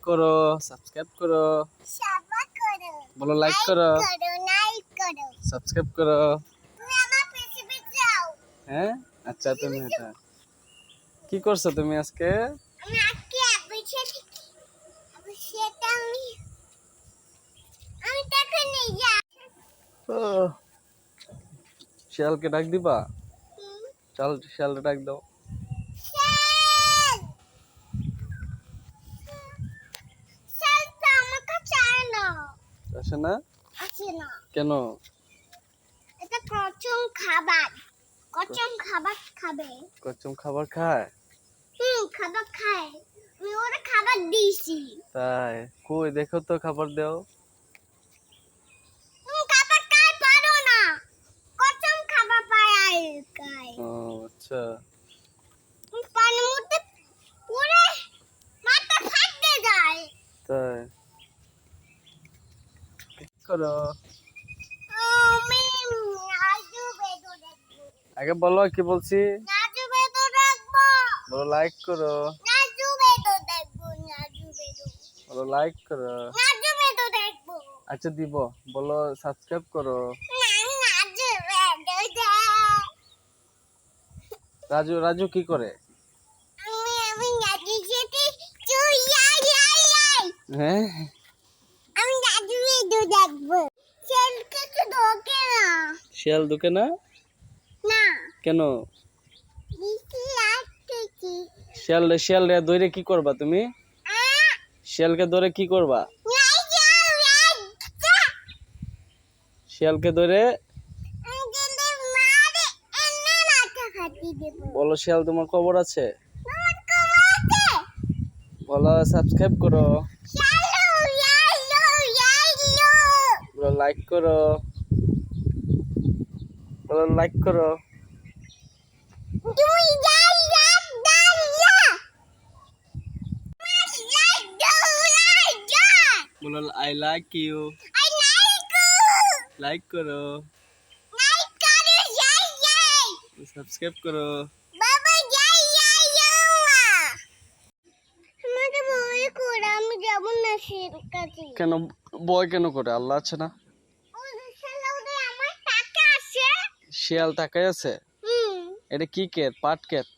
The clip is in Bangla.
করো, সাবস্ক্রাইব করো, বলো লাইক করো, সাবস্ক্রাইব করো। হ্যাঁ আচ্ছা, তুমি এটা কি করছো তুমি আজকে? ও, শিয়ালকে ডাক দিবা? চল শিয়ালকে ডাক দাও। আসে না কেন? এটা কচুম খাবার, কচুম খাবার খাবে। কচুম খাবার খায়? খাবার খায়, আমি ওরা খাবার দিয়েছি। তাই? কই দেখো তো, খাবার দাও। খাবার খায় পারো না, কচুম খাবার পায় খায়। ও আচ্ছা, পানির মধ্যে পড়ে মাথা ফাটতে যায়। তাই করো। আমি নাজু বেদো দেখবো, আগে বলো কি বলছি, নাজু বেদো দেখবো, বলো লাইক করো, নাজু বেদো দেখবো, নাজু বেদো, বলো লাইক করো। নাজু বেদো দেখবো। আচ্ছা দিব, বলো সাবস্ক্রাইব করো। নাজু বেদো দেখ। রাজু, রাজু কি করে? আমি নাজু যেতে চুই আই আই আই। হ্যাঁ আমি নাজু বেদো দেখবো। সেলকে তো ঢোকে না। শিয়াল ঢুকে না না, কেন? দিছি আসতেছি। শিয়াল, শিয়াল রে ধরে কি করবা তুমি? শিয়ালকে ধরে কি করবা? শিয়ালকে ধরে বলো শিয়াল তোমার খবর আছে, বলো সাবস্ক্রাইব করো, বলো লাইক করো, বলো লাইক করো, বলো আই লাইক ইউ, লাইক করো, সাবস্ক্রাইব করো। কেন ভয় কেন করে? আল্লাহ আছে না? শিয়াল তাকাই আছে? এটা কি ক্ষেত? পাট ক্ষেত?